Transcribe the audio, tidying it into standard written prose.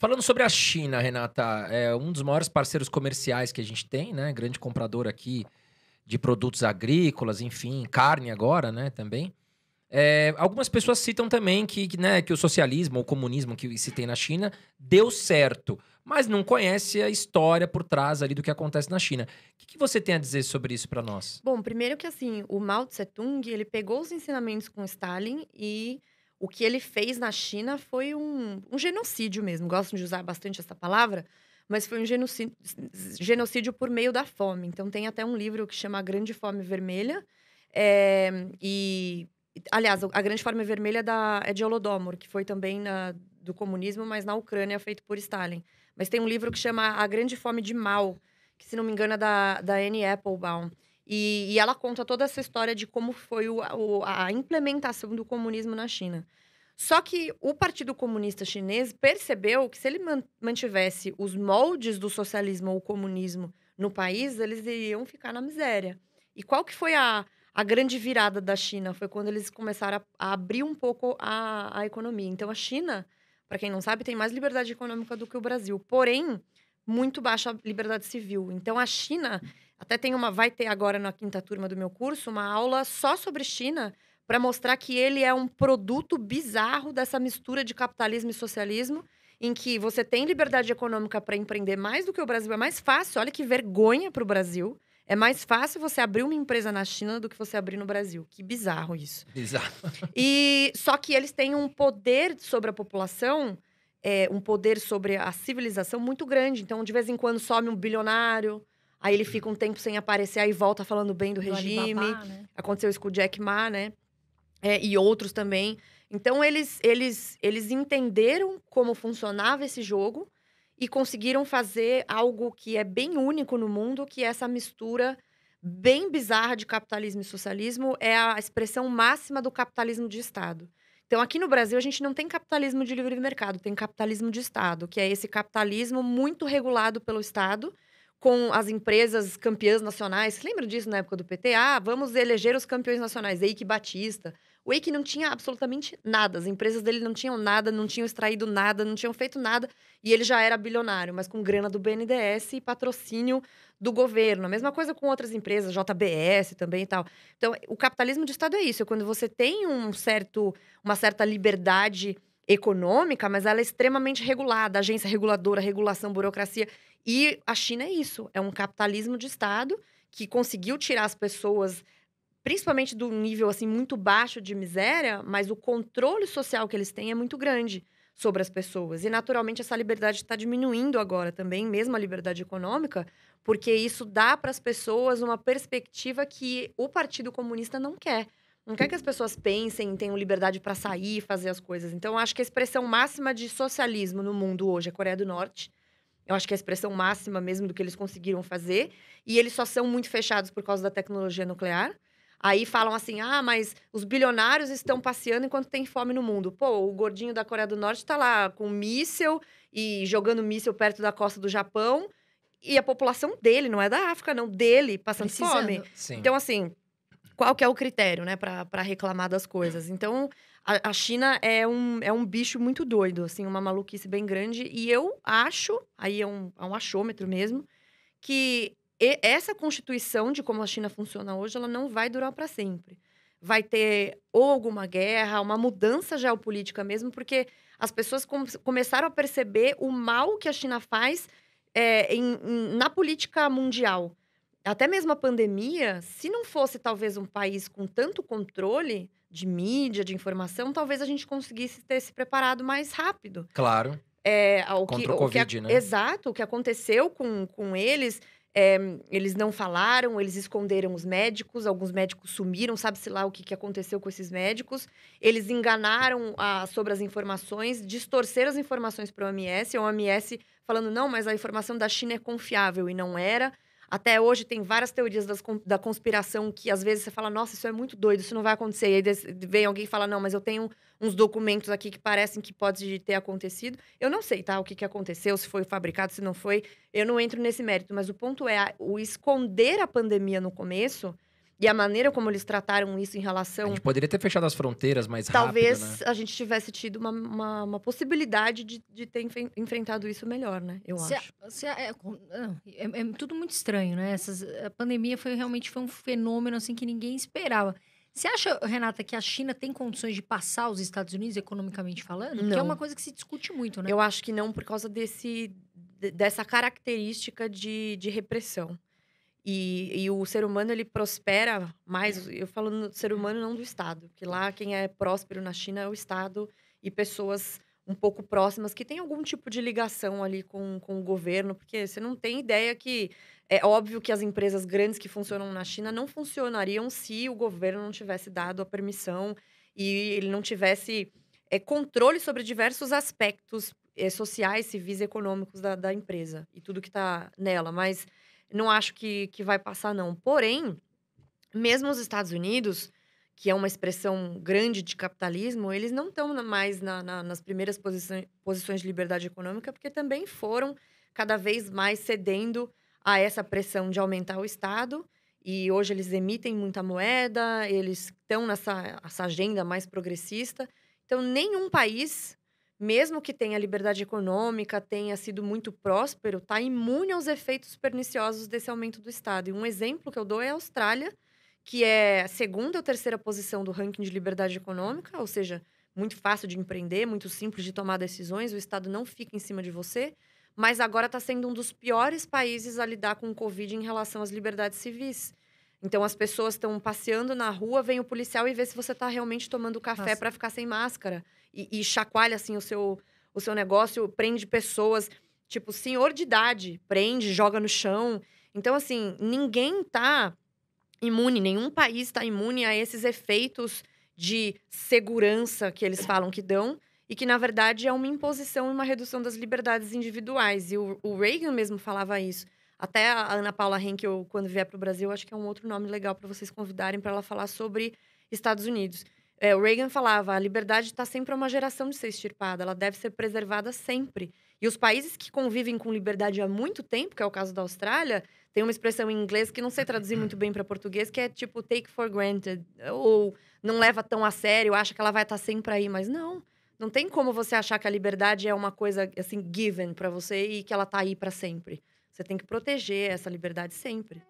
Falando sobre a China, Renata, é um dos maiores parceiros comerciais que a gente tem, né? Grande comprador aqui de produtos agrícolas, enfim, carne agora, né, também. Algumas pessoas citam também né, que o socialismo ou comunismo que se tem na China deu certo, mas não conhece a história por trás ali do que acontece na China. O que você tem a dizer sobre isso para nós? Bom, primeiro que assim, o Mao Tse-tung, ele pegou os ensinamentos com Stalin e o que ele fez na China foi um genocídio mesmo. Gosto de usar bastante essa palavra, mas foi um genocídio por meio da fome. Então tem até um livro que chama A Grande Fome Vermelha. E, aliás, a Grande Fome Vermelha é de Holodomor, que foi também do comunismo, mas na Ucrânia, feito por Stalin. Mas tem um livro que chama A Grande Fome de Mao, que, se não me engano, é da Anne Applebaum. E ela conta toda essa história de como foi a implementação do comunismo na China. Só que o Partido Comunista Chinês percebeu que, se ele mantivesse os moldes do socialismo ou comunismo no país, eles iriam ficar na miséria. E qual que foi a grande virada da China? Foi quando eles começaram a abrir um pouco a economia. Então, a China, para quem não sabe, tem mais liberdade econômica do que o Brasil. Porém, muito baixa liberdade civil. Então, a China até vai ter agora na quinta turma do meu curso uma aula só sobre China, para mostrar que ele é um produto bizarro dessa mistura de capitalismo e socialismo, em que você tem liberdade econômica para empreender mais do que o Brasil. É mais fácil, olha que vergonha para o Brasil. É mais fácil você abrir uma empresa na China do que você abrir no Brasil. Que bizarro isso. Exato. E só que eles têm um poder sobre a população, um poder sobre a civilização muito grande. Então, de vez em quando, some um bilionário, aí ele fica um tempo sem aparecer, aí volta falando bem do regime. Alibaba, né? Aconteceu isso com o Jack Ma, né? E outros também. Então, eles entenderam como funcionava esse jogo e conseguiram fazer algo que é bem único no mundo, que é essa mistura bem bizarra de capitalismo e socialismo. É a expressão máxima do capitalismo de Estado. Então, aqui no Brasil, a gente não tem capitalismo de livre mercado, tem capitalismo de Estado, que é esse capitalismo muito regulado pelo Estado, com as empresas campeãs nacionais. Você lembra disso na época do PT? Ah, vamos eleger os campeões nacionais. Eike Batista. O Eike não tinha absolutamente nada. As empresas dele não tinham nada, não tinham extraído nada, não tinham feito nada. E ele já era bilionário, mas com grana do BNDES e patrocínio do governo. A mesma coisa com outras empresas, JBS também e tal. Então, o capitalismo de Estado é isso. É quando você tem uma certa liberdade econômica, mas ela é extremamente regulada. Agência reguladora, regulação, burocracia. E a China é isso. É um capitalismo de Estado que conseguiu tirar as pessoas, principalmente do nível, assim, muito baixo de miséria, mas o controle social que eles têm é muito grande sobre as pessoas. E, naturalmente, essa liberdade está diminuindo agora também, mesmo a liberdade econômica, porque isso dá para as pessoas uma perspectiva que o Partido Comunista não quer. Não quer que as pessoas pensem, tenham liberdade para sair e fazer as coisas. Então, eu acho que a expressão máxima de socialismo no mundo hoje é a Coreia do Norte. Eu acho que é a expressão máxima mesmo do que eles conseguiram fazer. E eles só são muito fechados por causa da tecnologia nuclear. Aí falam assim: ah, mas os bilionários estão passeando enquanto tem fome no mundo. Pô, o gordinho da Coreia do Norte tá lá com míssil e jogando míssil perto da costa do Japão. E a população dele, não é da África, não, dele, passando fome. Precisando. Sim. Então, assim, qual que é o critério, né, pra reclamar das coisas? Então, a China é um bicho muito doido, assim, uma maluquice bem grande. E eu acho, aí é um achômetro mesmo, que essa constituição de como a China funciona hoje, ela não vai durar para sempre. Vai ter ou alguma guerra, uma mudança geopolítica mesmo, porque as pessoas começaram a perceber o mal que a China faz na política mundial. Até mesmo a pandemia, se não fosse talvez um país com tanto controle de mídia, de informação, talvez a gente conseguisse ter se preparado mais rápido. Claro, O que contra o o que a Covid, né? exato, o que aconteceu com eles, eles não falaram, eles esconderam os médicos, alguns médicos sumiram, sabe-se lá o que aconteceu com esses médicos. Eles enganaram sobre as informações, distorceram as informações para o OMS, a OMS falando: "Não, mas a informação da China é confiável", e não era. Até hoje tem várias teorias da conspiração que às vezes você fala: "Nossa, isso é muito doido, isso não vai acontecer". E aí vem alguém e fala: "Não, mas eu tenho uns documentos aqui que parecem que pode ter acontecido". Eu não sei, tá, o que aconteceu, se foi fabricado, se não foi, eu não entro nesse mérito, mas o ponto é o esconder a pandemia no começo E a maneira como eles trataram isso em A relação. gente poderia ter fechado as fronteiras mais rápido, Talvez né? a gente tivesse tido uma possibilidade de ter enfrentado isso melhor, né? Eu Se a- acho. se a- é, com- não, é tudo muito estranho, né? A pandemia realmente foi um fenômeno assim que ninguém esperava. Você acha, Renata, que a China tem condições de passar os Estados Unidos economicamente falando? Porque é uma Não. coisa que se discute muito, né? Eu acho que não, por causa dessa característica de repressão. E o ser humano, ele prospera mais. Eu falo do ser humano, não do Estado. Porque lá, quem é próspero na China é o Estado e pessoas um pouco próximas que têm algum tipo de ligação ali com o governo. Porque você não tem ideia que. É óbvio que as empresas grandes que funcionam na China não funcionariam se o governo não tivesse dado a permissão e ele não tivesse controle sobre diversos aspectos sociais, civis e econômicos da empresa e tudo que está nela. Mas não acho que vai passar, não. Porém, mesmo os Estados Unidos, que é uma expressão grande de capitalismo, eles não estão mais nas primeiras posições de liberdade econômica, porque também foram cada vez mais cedendo a essa pressão de aumentar o Estado. E hoje eles emitem muita moeda, eles estão nessa essa agenda mais progressista. Então, nenhum país, mesmo que tenha liberdade econômica, tenha sido muito próspero, está imune aos efeitos perniciosos desse aumento do Estado. E um exemplo que eu dou é a Austrália, que é a segunda ou terceira posição do ranking de liberdade econômica, ou seja, muito fácil de empreender, muito simples de tomar decisões, o Estado não fica em cima de você, mas agora está sendo um dos piores países a lidar com o Covid em relação às liberdades civis. Então, as pessoas estão passeando na rua, vem o policial e vê se você está realmente tomando café Nossa. para ficar sem máscara. E chacoalha, assim, o seu negócio, prende pessoas, tipo, senhor de idade, prende, joga no chão. Então, assim, ninguém tá imune, nenhum país está imune a esses efeitos de segurança que eles falam que dão e que, na verdade, é uma imposição e uma redução das liberdades individuais. E o Reagan mesmo falava isso. Até a Ana Paula Henkel, quando vier para o Brasil, acho que é um outro nome legal para vocês convidarem para ela falar sobre Estados Unidos. O Reagan falava, a liberdade está sempre a uma geração de ser extirpada, ela deve ser preservada sempre. E os países que convivem com liberdade há muito tempo, que é o caso da Austrália, tem uma expressão em inglês que não sei traduzir muito bem para português, que é tipo take for granted, ou não leva tão a sério, acha que ela vai estar sempre aí, mas não tem como você achar que a liberdade é uma coisa assim given para você e que ela tá aí para sempre. Você tem que proteger essa liberdade sempre.